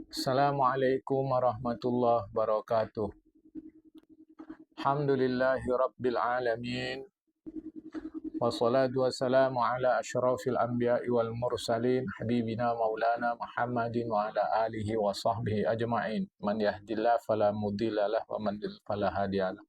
Assalamualaikum warahmatullahi wabarakatuh. Alhamdulillahi rabbil alamin. Wassalatu wassalamu ala asyrafil anbiya'i wal mursalin habibina maulana Muhammadin wa ala alihi wa sahbihi ajma'in. Man yahdillahu fala mudhillalah wa man yudlil fala hadiyalah.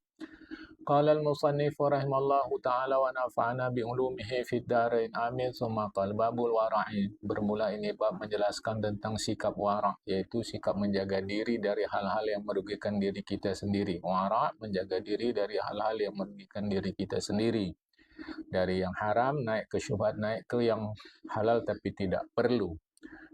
Qala al-musannifu rahimallahu ta'ala wa nafa'ana bi'ulumihi fid dharain amin. Summa qala babul wara'in. Bermula ini bab menjelaskan tentang sikap wara', yaitu sikap menjaga diri dari hal-hal yang merugikan diri kita sendiri. Wara' menjaga diri dari hal-hal yang merugikan diri kita sendiri. Dari yang haram naik ke syubhat, naik ke yang halal tapi tidak perlu.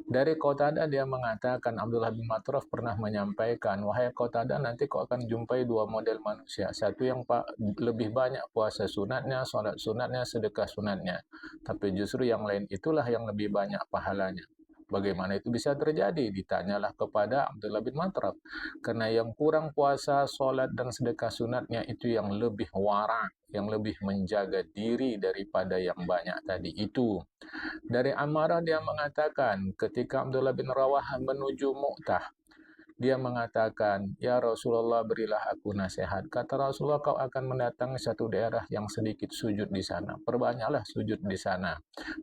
Dari Qatadah dia mengatakan, Abdullah bin Matraf pernah menyampaikan, wahai Qatadah, nanti kau akan jumpai dua model manusia. Satu yang lebih banyak puasa sunatnya, sholat sunatnya, sedekah sunatnya. Tapi justru yang lain itulah yang lebih banyak pahalanya. Bagaimana itu bisa terjadi? Ditanyalah kepada Abdullah bin Matraf. Karena yang kurang puasa, sholat, dan sedekah sunatnya itu yang lebih wara, yang lebih menjaga diri daripada yang banyak tadi itu. Dari Ammarah dia mengatakan, ketika Abdullah bin Rawah menuju Mu'tah, dia mengatakan, ya Rasulullah berilah aku nasihat. Kata Rasulullah, kau akan mendatangi satu daerah yang sedikit sujud di sana. Perbanyaklah sujud di sana.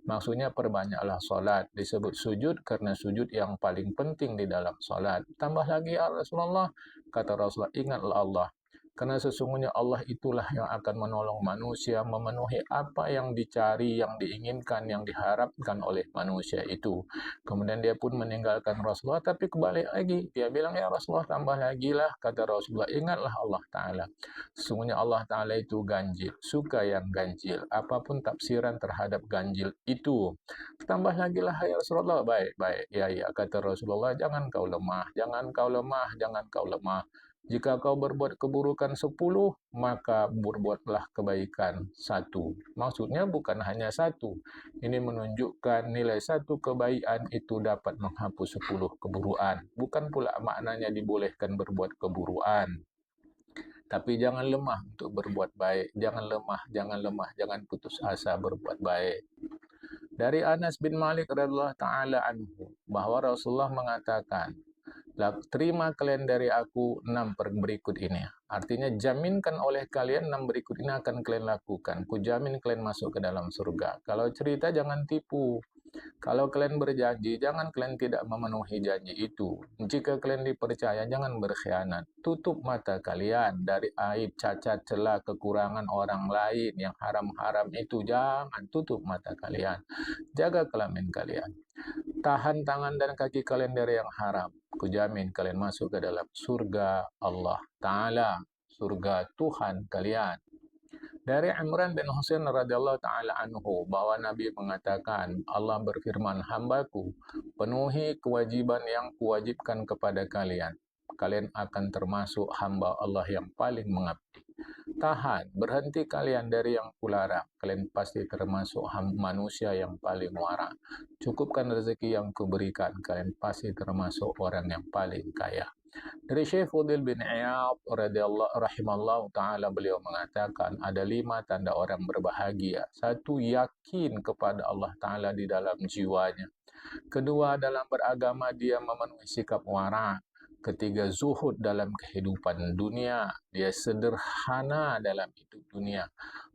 Maksudnya perbanyaklah solat. Disebut sujud karena sujud yang paling penting di dalam solat. Tambah lagi ya Rasulullah, kata Rasulullah, ingatlah Allah. Karena sesungguhnya Allah itulah yang akan menolong manusia memenuhi apa yang dicari, yang diinginkan, yang diharapkan oleh manusia itu. Kemudian dia pun meninggalkan Rasulullah, tapi kembali lagi. Dia bilang, ya Rasulullah tambah lagi lah. Kata Rasulullah, ingatlah Allah Ta'ala. Sesungguhnya Allah Ta'ala itu ganjil, suka yang ganjil. Apapun tafsiran terhadap ganjil itu. Tambah lagi lah ya Rasulullah. Baik, baik. Ya, ya, kata Rasulullah, jangan kau lemah, jangan kau lemah, jangan kau lemah. Jika kau berbuat keburukan 10, maka berbuatlah kebaikan 1. Maksudnya bukan hanya 1. Ini menunjukkan nilai 1 kebaikan itu dapat menghapus 10 keburukan. Bukan pula maknanya dibolehkan berbuat keburukan. Tapi jangan lemah untuk berbuat baik. Jangan lemah, jangan lemah, jangan putus asa berbuat baik. Dari Anas bin Malik radhiyallahu taala anhu bahwa Rasulullah mengatakan, terima kalian dari aku 6 berikut ini. Artinya jaminkan oleh kalian 6 berikut ini akan kalian lakukan. Kujamin kalian masuk ke dalam surga. Kalau cerita jangan tipu. Kalau kalian berjanji, jangan kalian tidak memenuhi janji itu. Jika kalian dipercaya, jangan berkhianat. Tutup mata kalian dari aib, cacat, celah, kekurangan orang lain yang haram-haram itu. Jangan tutup mata kalian. Jaga kelamin kalian. Tahan tangan dan kaki kalian dari yang haram. Kujamin kalian masuk ke dalam surga Allah Ta'ala. Surga Tuhan kalian. Dari Imran bin Husain radhiyallahu taala anhu bahwa Nabi mengatakan, Allah berfirman, hambaku, penuhi kewajiban yang kuwajibkan kepada kalian. Kalian akan termasuk hamba Allah yang paling mengabdi. Tahan, berhenti kalian dari yang kularang. Kalian pasti termasuk manusia yang paling wara. Cukupkan rezeki yang kuberikan. Kalian pasti termasuk orang yang paling kaya. Dari Syekh Fudil bin Iyad radhiyallahu rahimallahu taala beliau mengatakan ada 5 tanda orang berbahagia. Satu, yakin kepada Allah Taala di dalam jiwanya. Kedua, dalam beragama dia memenuhi sikap wara. Ketiga, zuhud dalam kehidupan dunia. Dia sederhana dalam hidup dunia.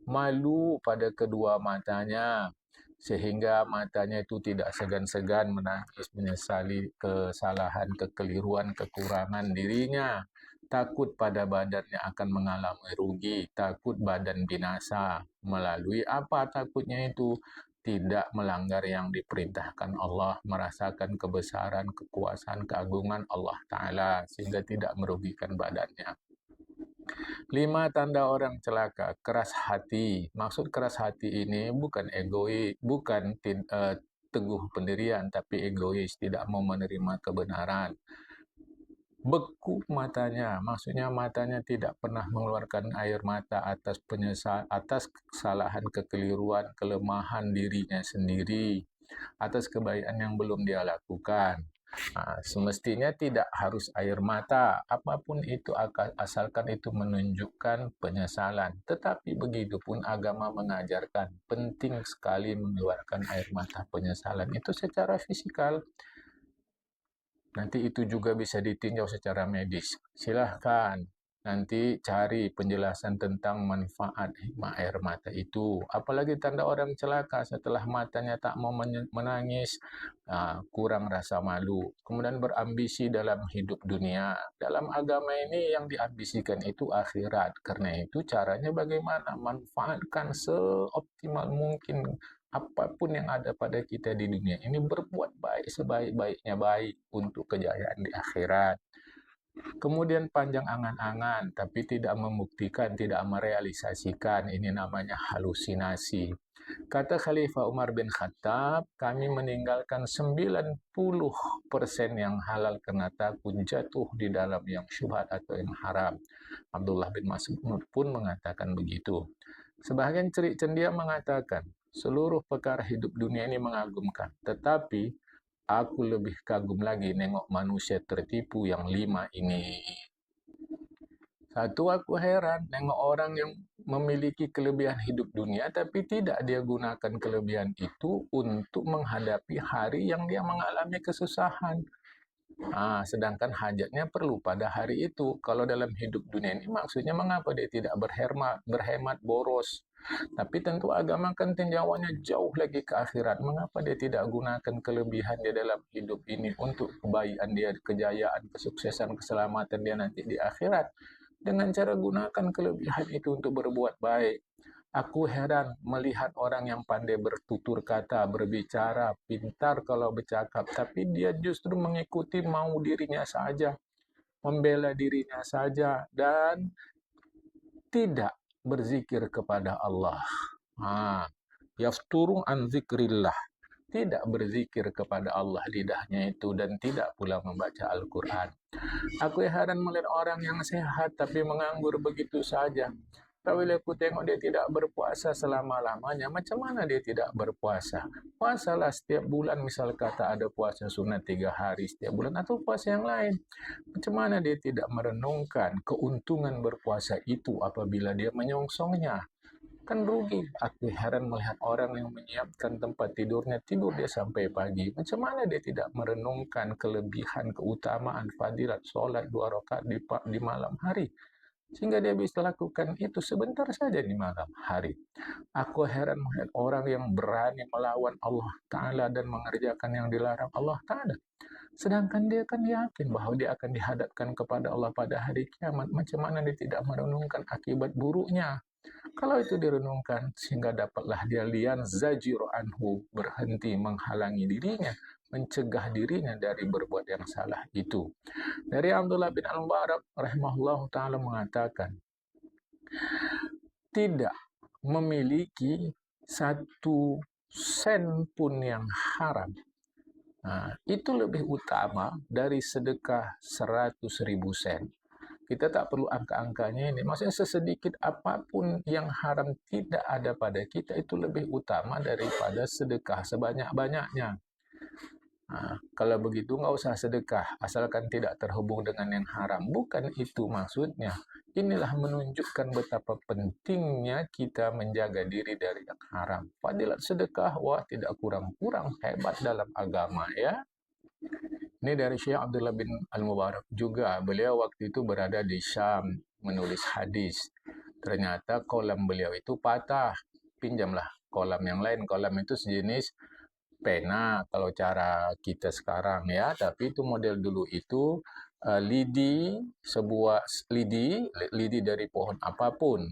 Malu pada kedua matanya, sehingga matanya itu tidak segan-segan menangis menyesali kesalahan, kekeliruan, kekurangan dirinya. Takut pada badannya akan mengalami rugi, takut badan binasa. Melalui apa takutnya itu? Tidak melanggar yang diperintahkan Allah, merasakan kebesaran, kekuasaan, keagungan Allah Ta'ala, sehingga tidak merugikan badannya. 5 tanda orang celaka, keras hati. Maksud keras hati ini bukan egois, bukan teguh pendirian, tapi egois, tidak mau menerima kebenaran. Beku matanya, maksudnya matanya tidak pernah mengeluarkan air mata atas atas kesalahan, kekeliruan, kelemahan dirinya sendiri, atas kebaikan yang belum dia lakukan. Semestinya tidak harus air mata, apapun itu asalkan itu menunjukkan penyesalan. Tetapi begitupun agama mengajarkan penting sekali mengeluarkan air mata penyesalan itu secara fisikal. Nanti itu juga bisa ditinjau secara medis. Silahkan nanti cari penjelasan tentang manfaat hikmah air mata itu. Apalagi tanda orang celaka setelah matanya tak mau menangis, kurang rasa malu, kemudian berambisi dalam hidup dunia. Dalam agama ini yang diambisikan itu akhirat. Karena itu caranya bagaimana? Manfaatkan seoptimal mungkin apapun yang ada pada kita di dunia ini, berbuat baik sebaik-baiknya baik untuk kejayaan di akhirat. Kemudian panjang angan-angan, tapi tidak membuktikan, tidak merealisasikan. Ini namanya halusinasi. Kata Khalifah Umar bin Khattab, kami meninggalkan 90% yang halal karena takut jatuh di dalam yang syubhat atau yang haram. Abdullah bin Mas'ud pun mengatakan begitu. Sebagian cerik cendia mengatakan, seluruh perkara hidup dunia ini mengagumkan, tetapi aku lebih kagum lagi nengok manusia tertipu yang 5 ini. Satu, aku heran nengok orang yang memiliki kelebihan hidup dunia, tapi tidak dia gunakan kelebihan itu untuk menghadapi hari yang dia mengalami kesusahan. Sedangkan hajatnya perlu pada hari itu. Kalau dalam hidup dunia ini maksudnya mengapa dia tidak berhemat boros. Tapi tentu agama kan tinjauannya jauh lagi ke akhirat. Mengapa dia tidak gunakan kelebihan dia dalam hidup ini untuk kebaikan dia, kejayaan, kesuksesan, keselamatan dia nanti di akhirat. Dengan cara gunakan kelebihan itu untuk berbuat baik. Aku heran melihat orang yang pandai bertutur kata, berbicara, pintar kalau bercakap, tapi dia justru mengikuti mau dirinya saja, membela dirinya saja, dan tidak berzikir kepada Allah. Yafturun an zikrillah. Tidak berzikir kepada Allah lidahnya itu, dan tidak pula membaca Al-Quran. Aku heran melihat orang yang sehat tapi menganggur begitu saja. Apabila aku tengok dia tidak berpuasa selama-lamanya, macam mana dia tidak berpuasa? Puasalah setiap bulan, misal kata ada puasa sunat 3 hari setiap bulan, atau puasa yang lain. Macam mana dia tidak merenungkan keuntungan berpuasa itu apabila dia menyongsongnya? Kan rugi. Aku heran melihat orang yang menyiapkan tempat tidurnya, tidur dia sampai pagi. Macam mana dia tidak merenungkan kelebihan, keutamaan, fadilat, solat 2 rakaat di malam hari? Sehingga dia bisa lakukan itu sebentar saja di malam hari. Aku heran melihat orang yang berani melawan Allah Ta'ala dan mengerjakan yang dilarang Allah Ta'ala. Sedangkan dia kan yakin bahwa dia akan dihadapkan kepada Allah pada hari kiamat. Macam mana dia tidak merenungkan akibat buruknya? Kalau itu direnungkan, sehingga dapatlah dia lian zajir anhu, berhenti menghalangi dirinya, mencegah dirinya dari berbuat yang salah itu. Dari Abdullah bin Al-Mubarak rahimahullah ta'ala mengatakan, tidak memiliki 1 sen pun yang haram, itu lebih utama dari sedekah 100.000 sen. Kita tak perlu angka-angkanya ini. Maksudnya sesedikit apapun yang haram tidak ada pada kita, itu lebih utama daripada sedekah sebanyak-banyaknya. Kalau begitu nggak usah sedekah, asalkan tidak terhubung dengan yang haram. Bukan itu maksudnya. Inilah menunjukkan betapa pentingnya kita menjaga diri dari yang haram. Fadilat sedekah, wah tidak kurang-kurang hebat dalam agama ya. Ini dari Syekh Abdullah bin Al-Mubarak juga. Beliau waktu itu berada di Syam menulis hadis. Ternyata kolam beliau itu patah. Pinjamlah kolam yang lain. Kolam itu sejenis pena kalau cara kita sekarang ya. Tapi itu model dulu itu lidi, sebuah lidi dari pohon apapun.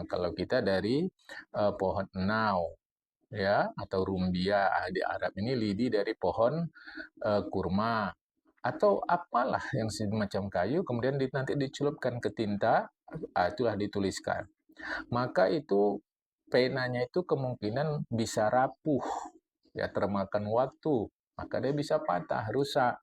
Kalau kita dari pohon enau ya, atau rumbia di Arab ini, lidi dari pohon kurma atau apalah yang semacam kayu, kemudian nanti dicelupkan ke tinta, itulah dituliskan. Maka itu penanya itu kemungkinan bisa rapuh, ya termakan waktu, maka dia bisa patah, rusak.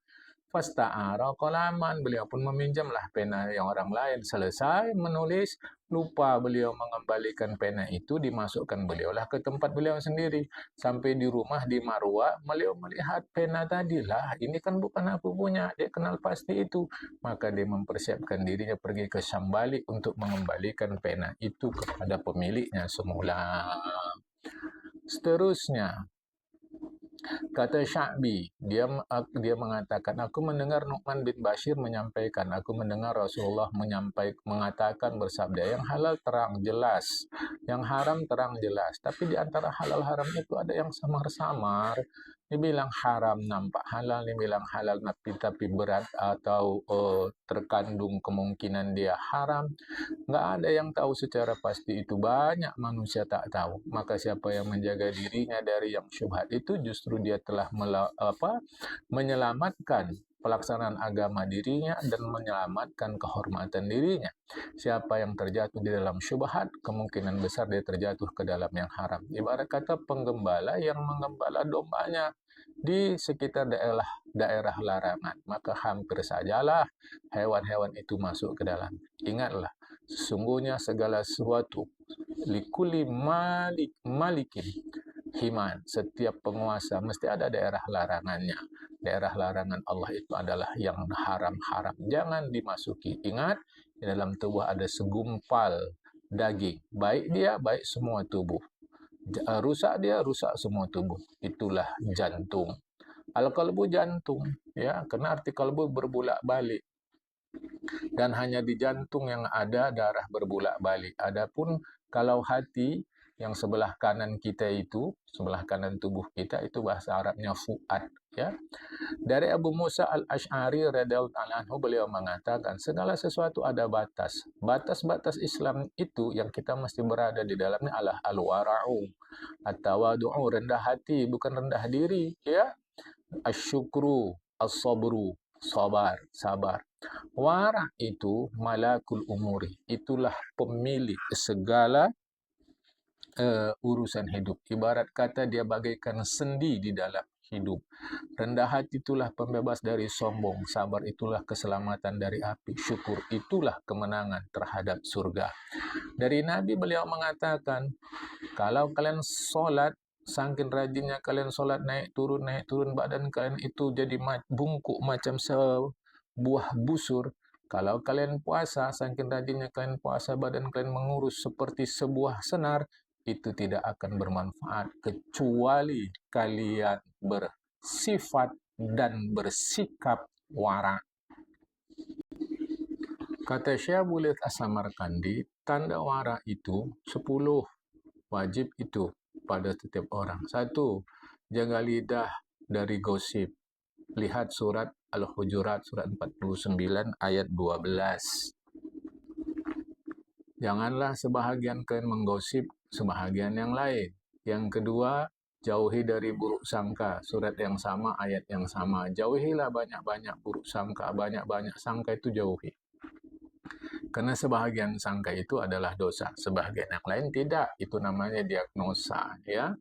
Fasta'ara qalaman, beliau pun meminjamlah pena yang orang lain. Selesai menulis, lupa beliau mengembalikan pena itu, dimasukkan beliaulah ke tempat beliau sendiri. Sampai di rumah di Marwa, beliau melihat pena tadi, lah ini kan bukan aku punya, dia kenal pasti itu. Maka dia mempersiapkan dirinya pergi ke Syam balik untuk mengembalikan pena itu kepada pemiliknya semula. Seterusnya, Kata Sya'bi, dia mengatakan, aku mendengar Nu'man bin Bashir menyampaikan, aku mendengar Rasulullah mengatakan bersabda, yang halal terang jelas, yang haram terang jelas. Tapi di antara halal haram itu ada yang samar-samar. Dibilang haram nampak halal, dibilang halal tapi berat atau terkandung kemungkinan dia haram. Nggak ada yang tahu secara pasti itu. Banyak manusia tak tahu. Maka siapa yang menjaga dirinya dari yang syubhat itu justru dia telah menyelamatkan pelaksanaan agama dirinya dan menyelamatkan kehormatan dirinya. Siapa yang terjatuh di dalam syubhat, kemungkinan besar dia terjatuh ke dalam yang haram. Ibarat kata penggembala yang menggembala dombanya di sekitar daerah larangan, maka hampir sajalah hewan-hewan itu masuk ke dalam. Ingatlah, sesungguhnya segala sesuatu likuli malikin himan, setiap penguasa mesti ada daerah larangannya. Daerah larangan Allah itu adalah yang haram-haram, jangan dimasuki. Ingat, di dalam tubuh ada segumpal daging, baik dia baik semua tubuh. Rusak dia rusak semua tubuh, itulah jantung. Al-qalbu jantung, ya, karena arti kalbu berbulak-balik. Dan hanya di jantung yang ada darah berbulak-balik. Adapun kalau hati yang sebelah kanan kita itu, sebelah kanan tubuh kita itu bahasa Arabnya fuad, ya. Dari Abu Musa Al-Asy'ari radhiyallahu anhu, beliau mengatakan segala sesuatu ada batas. Batas-batas Islam itu yang kita mesti berada di dalamnya adalah al-wara'u, at-tawadu'u, rendah hati, bukan rendah diri, ya. Asyukru, as-sabru, sabar. Wara' itu malakul umuri, itulah pemilik segala urusan hidup. Ibarat kata dia bagaikan sendi di dalam hidup. Rendah hati itulah pembebas dari sombong, sabar itulah keselamatan dari api, syukur itulah kemenangan terhadap surga. Dari Nabi beliau mengatakan, kalau kalian sholat, saking rajinnya kalian sholat naik turun, badan kalian itu jadi bungkuk macam sebuah busur. Kalau kalian puasa, saking rajinnya kalian puasa, badan kalian mengurus seperti sebuah senar, itu tidak akan bermanfaat kecuali kalian bersifat dan bersikap wara. Kata Syekh Bulid As-Samarkandi, tanda wara itu 10 wajib itu pada setiap orang. 1. Jaga lidah dari gosip. Lihat surat Al-Hujurat, surat 49 ayat 12. Janganlah sebahagian kalian menggosip sebahagian yang lain. Yang kedua, jauhi dari buruk sangka. Surat yang sama, ayat yang sama. Jauhilah banyak-banyak buruk sangka, banyak-banyak sangka itu jauhi. Karena sebahagian sangka itu adalah dosa, sebahagian yang lain tidak. Itu namanya diagnosa, ya.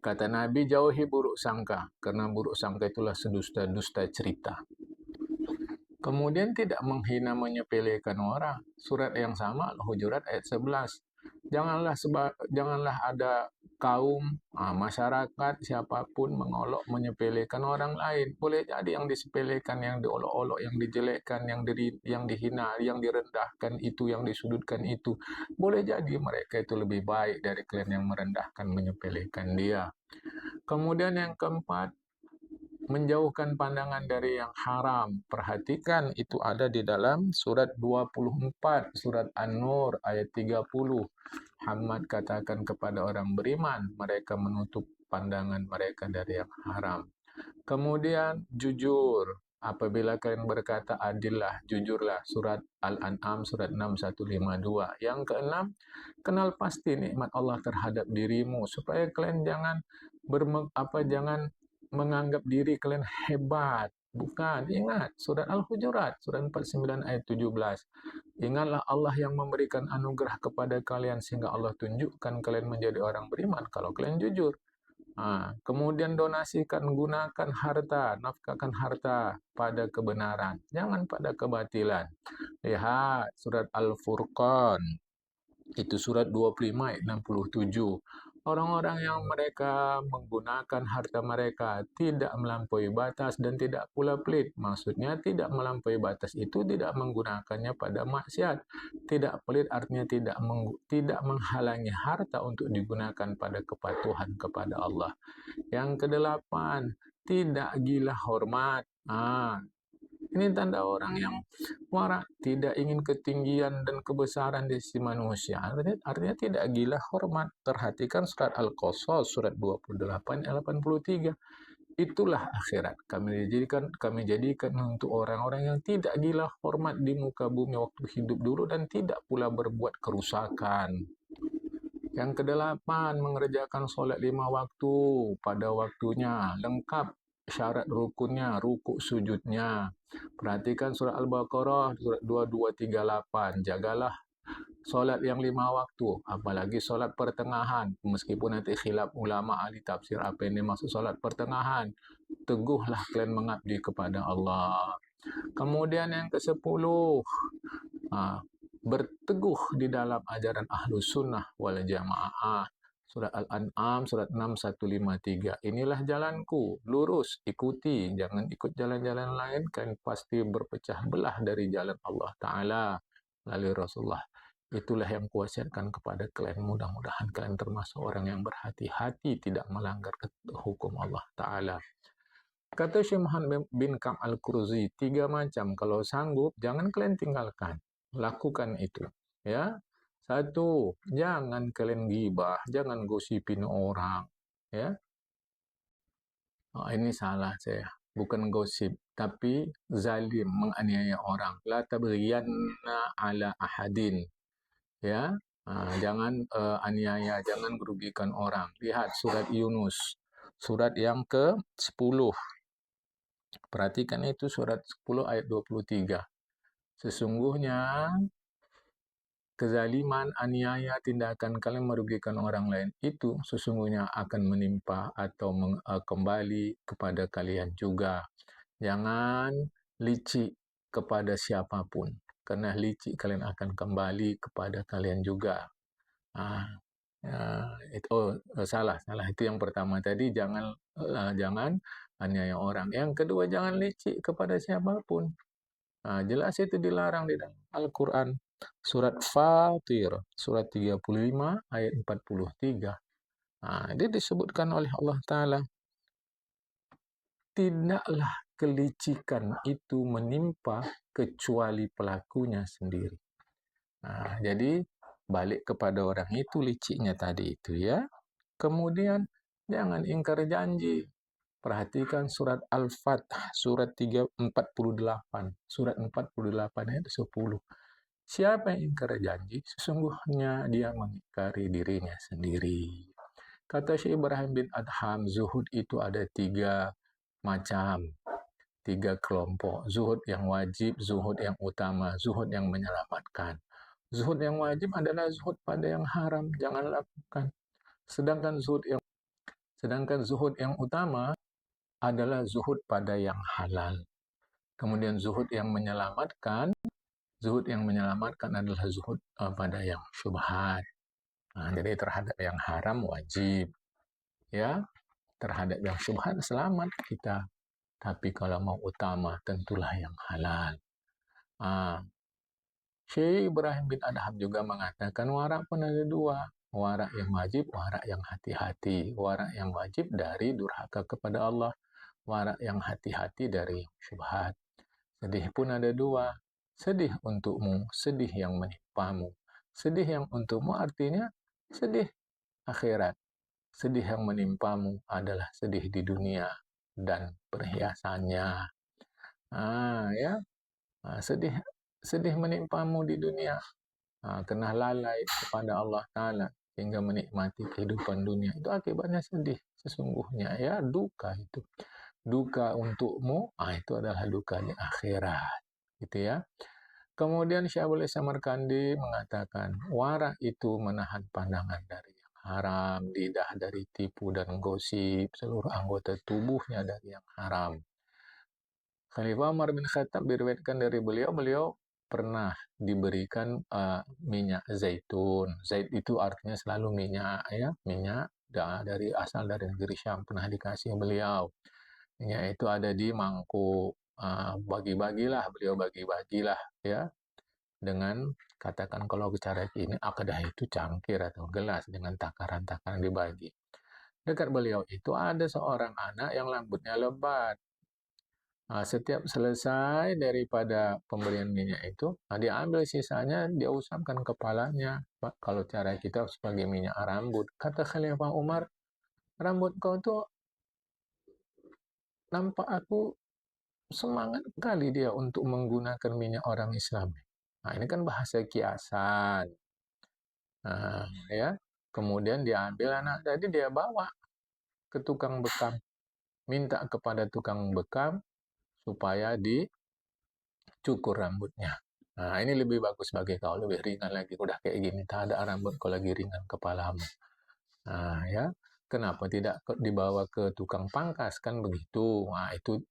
Kata Nabi, jauhi buruk sangka, karena buruk sangka itulah sedusta-dusta cerita. Kemudian tidak menghina menyepelekan orang. Surat yang sama, Al-Hujurat ayat 11. Janganlah ada kaum, masyarakat, siapapun mengolok menyepelekan orang lain. Boleh jadi yang disepelekan, yang diolok-olok, yang dijelekkan, yang dihina, yang direndahkan itu, yang disudutkan itu. Boleh jadi mereka itu lebih baik dari kalian yang merendahkan, menyepelekan dia. Kemudian yang keempat, menjauhkan pandangan dari yang haram. Perhatikan, itu ada di dalam surat 24, surat An-Nur ayat 30. Muhammad katakan kepada orang beriman, mereka menutup pandangan mereka dari yang haram. Kemudian jujur, apabila kalian berkata adillah, jujurlah. Surat Al-An'am surat 6152. Yang keenam, kenal pasti nikmat Allah terhadap dirimu supaya kalian jangan menganggap diri kalian hebat. Bukan, ingat surat Al-Hujurat, surat 49 ayat 17. Ingatlah Allah yang memberikan anugerah kepada kalian sehingga Allah tunjukkan kalian menjadi orang beriman kalau kalian jujur. Kemudian donasikan, gunakan harta, nafkahkan harta pada kebenaran, jangan pada kebatilan. Lihat surat Al-Furqan, itu surat 25 ayat 67. Orang-orang yang mereka menggunakan harta mereka tidak melampaui batas dan tidak pula pelit. Maksudnya tidak melampaui batas itu tidak menggunakannya pada maksiat. Tidak pelit artinya tidak menghalangi harta untuk digunakan pada kepatuhan kepada Allah. Yang kedelapan, tidak gila hormat. Ini tanda orang yang warak, tidak ingin ketinggian dan kebesaran di sisi manusia. Artinya tidak gila hormat. Perhatikan surat Al-Qasas, surat 28 ayat 83. Itulah akhirat. Kami jadikan untuk orang-orang yang tidak gila hormat di muka bumi waktu hidup dulu dan tidak pula berbuat kerusakan. Yang kedelapan, mengerjakan solat 5 waktu pada waktunya, lengkap syarat rukunnya, rukuk sujudnya. Perhatikan surah Al-Baqarah, surat 2238. Jagalah solat yang 5 waktu, apalagi solat pertengahan. Meskipun nanti khilaf ulama ahli tafsir apa yang dimaksud solat pertengahan. Teguhlah kalian mengabdi kepada Allah. Kemudian yang ke-10, berteguh di dalam ajaran Ahlus Sunnah wal Jamaah. Surat Al-An'am, surat 6153. Inilah jalanku, lurus, ikuti. Jangan ikut jalan-jalan lain, kan pasti berpecah belah dari jalan Allah Ta'ala melalui Rasulullah. Itulah yang kuwasiatkan kepada kalian. Mudah-mudahan kalian termasuk orang yang berhati-hati tidak melanggar hukum Allah Ta'ala. Kata Syekh Muhammad bin Ka'ab Al-Qurzi, 3 macam. Kalau sanggup, jangan kalian tinggalkan. Lakukan itu. Ya. 1, jangan kalian ghibah, jangan gosipin orang. Ya. Ini salah saya. Bukan gosip, tapi zalim, menganiaya orang. La tabghiyanna ala ahadin. Ya. Jangan aniaya, jangan merugikan orang. Lihat surat Yunus, surat yang ke-10. Perhatikan itu surat 10 ayat 23. Sesungguhnya kezaliman, aniaya, tindakan kalian merugikan orang lain itu sesungguhnya akan menimpa atau kembali kepada kalian juga. Jangan licik kepada siapapun, karena licik kalian akan kembali kepada kalian juga. Salah. Itu yang pertama tadi, jangan aniaya orang. Yang kedua, jangan licik kepada siapapun. Jelas itu dilarang di dalam Al-Quran. Surat Fatir, surat 35 ayat 43. Dia disebutkan oleh Allah Ta'ala, tidaklah kelicikan itu menimpa kecuali pelakunya sendiri. Jadi balik kepada orang itu liciknya tadi itu ya. Kemudian jangan ingkar janji. Perhatikan surat Al-Fath, surat 348. Surat 48 ayat 10. Siapa yang ingkar janji, sesungguhnya dia mengingkari dirinya sendiri. Kata Syekh Ibrahim bin Adham, zuhud itu ada 3 macam, 3 kelompok. Zuhud yang wajib, zuhud yang utama, zuhud yang menyelamatkan. Zuhud yang wajib adalah zuhud pada yang haram, jangan lakukan. Sedangkan zuhud yang utama adalah zuhud pada yang halal. Kemudian zuhud yang menyelamatkan adalah zuhud pada yang syubhat. Jadi terhadap yang haram wajib, ya. Terhadap yang syubhat selamat kita. Tapi kalau mau utama tentulah yang halal. Syekh Ibrahim bin Adham juga mengatakan warak pun ada 2. Warak yang wajib, warak yang hati-hati. Warak yang wajib dari durhaka kepada Allah. Warak yang hati-hati dari syubhat. Sedih pun ada 2. Sedih untukmu, sedih yang menimpamu. Sedih yang untukmu artinya sedih akhirat. Sedih yang menimpamu adalah sedih di dunia dan perhiasannya. Sedih menimpamu di dunia. Kena lalai kepada Allah Ta'ala hingga menikmati kehidupan dunia. Itu akibatnya sedih sesungguhnya. Ya, duka itu. Duka untukmu, itu adalah duka di akhirat. Gitu ya. Kemudian Syaikhul Samarkandi mengatakan, warak itu menahan pandangan dari yang haram, lidah dari tipu dan gosip, seluruh anggota tubuhnya dari yang haram. Khalifah Umar bin Khattab diriwayatkan dari beliau pernah diberikan minyak zaitun. Zait itu artinya selalu minyak, ya, minyak dari asal dari negeri Syam pernah dikasih beliau. Minyak itu ada di mangkuk, bagi-bagilah, beliau bagi-bagilah, ya, dengan katakan kalau bicara ini akadah itu cangkir atau gelas dengan takaran-takaran dibagi. Dekat beliau itu ada seorang anak yang rambutnya lebat. Setiap selesai daripada pemberian minyak itu, diambil sisanya, dia usapkan kepalanya. Pak, kalau cara kita sebagai minyak rambut. Kata Khalifah Umar, rambut kau tuh nampak aku semangat kali dia untuk menggunakan minyak orang Islam. Nah, ini kan bahasa kiasan. Ya. Kemudian dia ambil anak tadi, dia bawa ke tukang bekam. Minta kepada tukang bekam supaya dicukur rambutnya. Nah, ini lebih bagus bagi kau, lebih ringan lagi. Udah kayak gini, tak ada rambut kau lagi ringan kepalamu. Nah, ya. Kenapa tidak dibawa ke tukang pangkas? Kan begitu. Nah, itu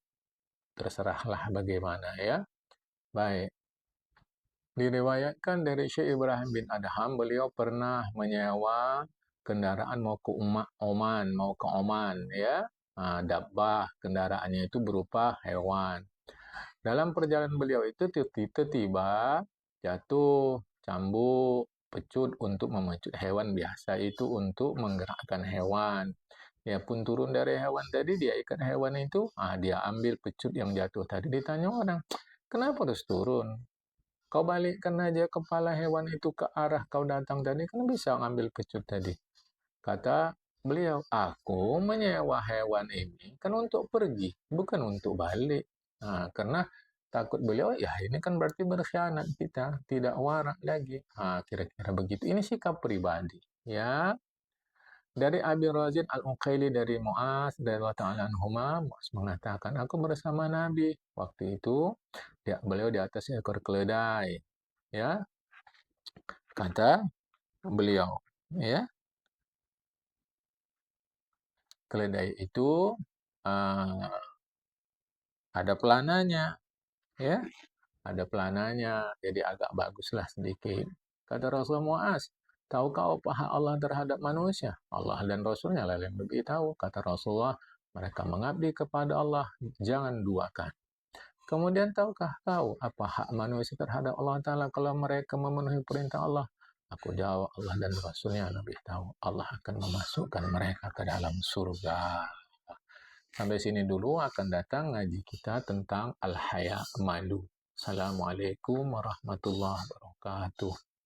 terserahlah bagaimana, ya. Baik. Diriwayatkan dari Syekh Ibrahim bin Adham, beliau pernah menyewa kendaraan mau ke Oman, ya. Dabbah, kendaraannya itu berupa hewan. Dalam perjalanan beliau itu tiba-tiba jatuh cambuk, pecut untuk memecut hewan biasa itu untuk menggerakkan hewan. Dia pun turun dari hewan tadi, dia ikat hewan itu, dia ambil pecut yang jatuh tadi. Ditanya orang, kenapa harus turun? Kau balikkan aja kepala hewan itu ke arah kau datang tadi, kan bisa ngambil pecut tadi. Kata beliau, aku menyewa hewan ini kan untuk pergi, bukan untuk balik. Karena takut beliau, ya ini kan berarti berkhianat kita, tidak warak lagi. Kira-kira begitu. Ini sikap pribadi. Ya, dari Abi Razin Al-Uqaili dari Mu'az radhiyallahu ta'ala anhuma, Mu'az mengatakan, aku bersama Nabi. Waktu itu, beliau di atas ekor keledai. Ya, kata beliau, ya, keledai itu ada pelananya, ya, ada pelananya, jadi agak baguslah sedikit. Kata Rasulullah, Mu'az, tahukah apa hak Allah terhadap manusia? Allah dan Rasulnya lah yang lebih tahu. Kata Rasulullah, mereka mengabdi kepada Allah, jangan duakan. Kemudian tahukah kau apa hak manusia terhadap Allah Ta'ala kalau mereka memenuhi perintah Allah? Aku jawab, Allah dan Rasulnya lebih tahu. Allah akan memasukkan mereka ke dalam surga. Sampai sini dulu, akan datang ngaji kita tentang al-haya, malu. Assalamualaikum warahmatullahi wabarakatuh.